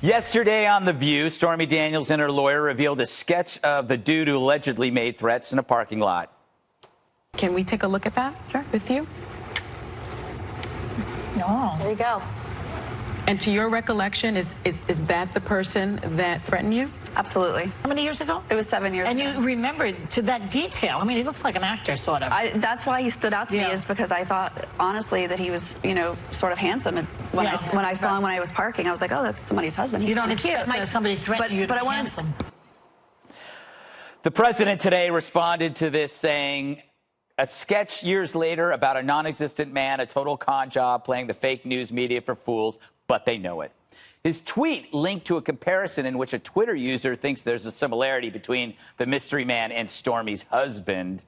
Yesterday on The View, Stormy Daniels and her lawyer revealed a sketch of the dude who allegedly made threats in a parking lot. Can we take a look at that with you? No. There you go. And to your recollection, is that the person that threatened you? Absolutely. How many years ago? It was 7 years and ago. you remembered to that detail. I mean, he looks like an actor, sort of. That's why he stood out to me, is because I thought, honestly, that he was, sort of handsome. And when I saw him when I was parking, I was like, oh, that's somebody's husband. He's you don't cute. expect somebody threatening you to be handsome. The president today responded to this saying, a sketch years later about a non-existent man, a total con job, playing the fake news media for fools, but they know it. His tweet linked to a comparison in which a Twitter user thinks there's a similarity between the mystery man and Stormy's husband.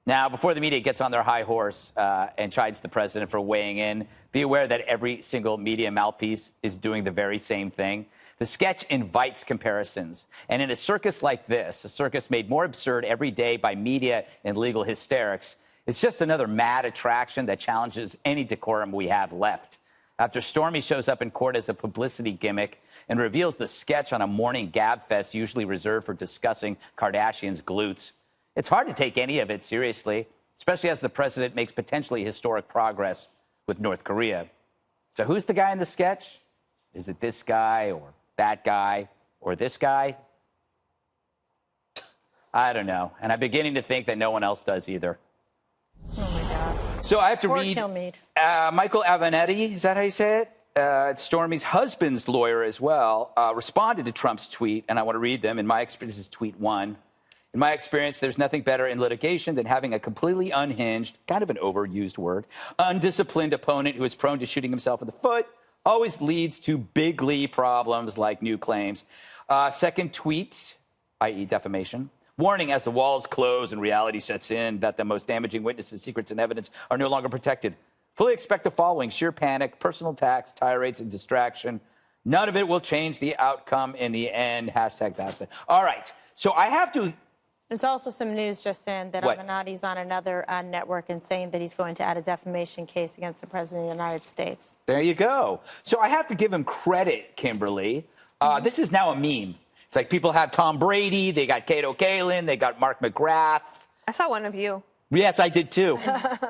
Now, before the media gets on their high horse and chides the president for weighing in, be aware that every single media mouthpiece is doing the very same thing. The sketch invites comparisons. And in a circus like this, a circus made more absurd every day by media and legal hysterics, it's just another mad attraction that challenges any decorum we have left. After Stormy shows up in court as a publicity gimmick and reveals the sketch on a morning gabfest usually reserved for discussing Kardashian's glutes, it's hard to take any of it seriously, especially as the president makes potentially historic progress with North Korea. So who's the guy in the sketch? Is it this guy or that guy or this guy? I don't know. And I'm beginning to think that no one else does either. Oh, my God. So I have to read Michael Avenatti, is that how you say it? Stormy's husband's lawyer as well, responded to Trump's tweet, and I want to read them. In my experience, this is tweet 1. In my experience, there's nothing better in litigation than having a completely unhinged, kind of an overused word, undisciplined opponent who is prone to shooting himself in the foot, always leads to big league problems like new claims. Second tweet, i.e. defamation. Warning, as the walls close and reality sets in that the most damaging witnesses, secrets, and evidence are no longer protected. Fully expect the following: sheer panic, personal attacks, tirades, and distraction. None of it will change the outcome in the end. Hashtag basta. All right. So I have to... There's also some news just in that Avenatti's on another network and saying that he's going to add a defamation case against the president of the United States. There you go. So I have to give him credit, Kimberly. This is now a meme. It's like people have Tom Brady, they got Cato Kalin, they got Mark McGrath. I saw one of you. Yes, I did too.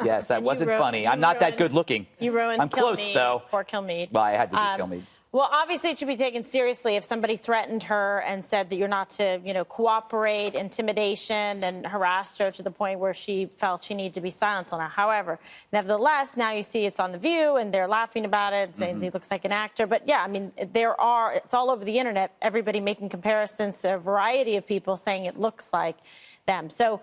Yes, that wasn't funny. I'm not that good looking. You ruined I'm close, though. Poor Kilmeade. Well, I had to do Kilmeade. Well, obviously, it should be taken seriously if somebody threatened her and said that you're not to, cooperate, intimidation, and harassed her to the point where she felt she needed to be silenced on it. However, nevertheless, now you see it's on The View, and they're laughing about it, saying he looks like an actor. But, yeah, I mean, it's all over the Internet, everybody making comparisons to a variety of people saying it looks like them. So,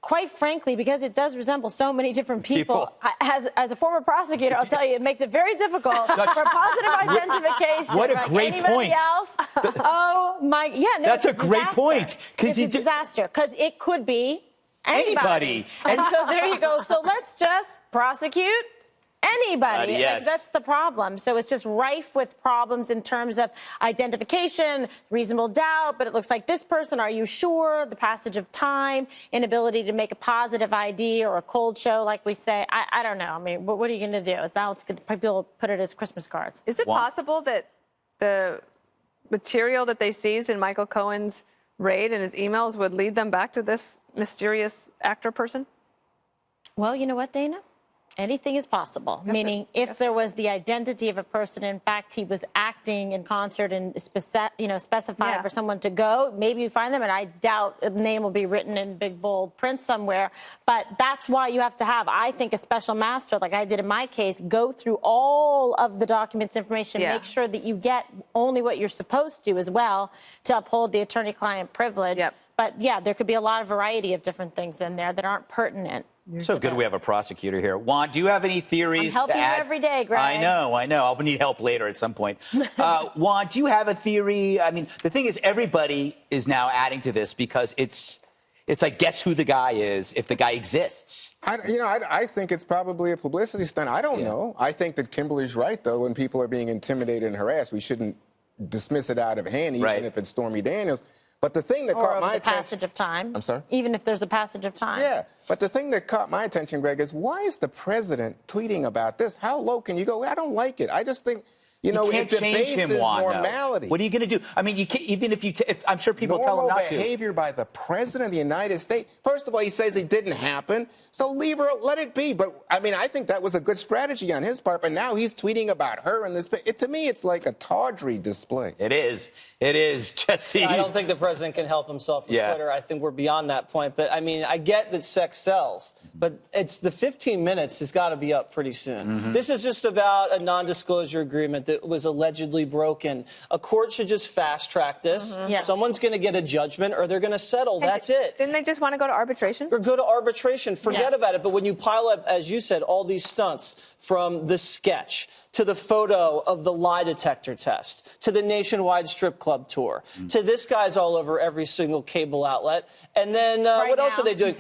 quite frankly, because it does resemble so many different people. As a former prosecutor, I'll tell you, it makes it very difficult for positive identification. What a great point. Else. Oh, my, no, that's a great point. It's a disaster, because it could be anybody. And so there you go. So let's just prosecute anybody. Yes. That's the problem. So it's just rife with problems in terms of identification, reasonable doubt, but it looks like this person, are you sure? The passage of time, inability to make a positive ID or a cold show, like we say. I don't know. I mean, what are you going to do? Now it's good. People put it as Christmas cards. Is it possible that the material that they seized in Michael Cohen's raid and his emails would lead them back to this mysterious actor person? Well, you know what, Dana? Anything is possible, meaning if there was the identity of a person, in fact, he was acting in concert and specified for someone to go, maybe you find them, and I doubt a name will be written in big, bold print somewhere. But that's why you have to have, I think, a special master, like I did in my case, go through all of the documents, information, make sure that you get only what you're supposed to as well to uphold the attorney-client privilege. But, yeah, there could be a lot of variety of different things in there that aren't pertinent. So good we have a prosecutor here. Juan, do you have any theories I'm helping you every day, Greg. I know. I'll need help later at some point. Juan, do you have a theory? I mean, the thing is, everybody is now adding to this because it's like, guess who the guy is if the guy exists? I think it's probably a publicity stunt. I don't know. I think that Kimberly's right, though. When people are being intimidated and harassed, we shouldn't dismiss it out of hand, even if it's Stormy Daniels. But the thing that caught my attention... passage of time. I'm sorry? Even if there's a passage of time. Yeah, but the thing that caught my attention, Greg, is why is the president tweeting about this? How low can you go? I don't like it. I just think You know, can't it change debases him, Juan, normality. What are you going to do? I mean, you can't, even if you, I'm sure people tell him not to. Normal behavior by the president of the United States. First of all, he says it didn't happen, so leave her, let it be. But I mean, I think that was a good strategy on his part. But now he's tweeting about her and this. To me, it's like a tawdry display. It is. It is, Jesse. I don't think the president can help himself with Twitter. I think we're beyond that point. But I mean, I get that sex sells, but it's the 15 minutes has got to be up pretty soon. This is just about a non-disclosure agreement that was allegedly broken. A court should just fast track this. Someone's going to get a judgment or they're going to settle. That's it. Didn't they just want to go to arbitration? Or go to arbitration. Forget about it. But when you pile up, as you said, all these stunts from the sketch to the photo of the lie detector test, to the nationwide strip club tour, to this guy's all over every single cable outlet. And then what else are they doing?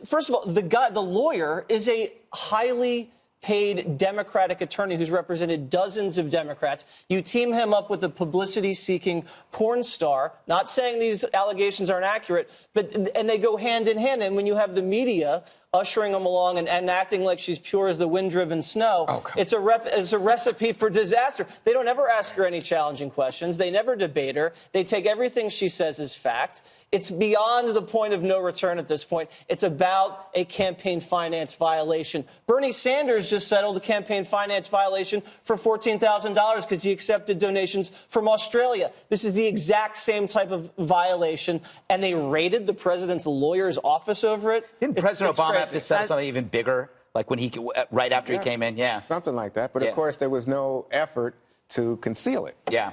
First of all, the lawyer is a highly paid Democratic attorney who's represented dozens of Democrats. You team him up with a publicity-seeking porn star, not saying these allegations aren't accurate, and they go hand in hand. And when you have the media ushering them along and acting like she's pure as the wind-driven snow, it's a recipe for disaster. They don't ever ask her any challenging questions. They never debate her. They take everything she says as fact. It's beyond the point of no return at this point. It's about a campaign finance violation. Bernie Sanders just settled a campaign finance violation for $14,000 because he accepted donations from Australia. This is the exact same type of violation, and they raided the president's lawyer's office over it. Didn't President Obama have to set up something even bigger, like when right after he came in? Yeah. Something like that. But of course, there was no effort to conceal it. Yeah.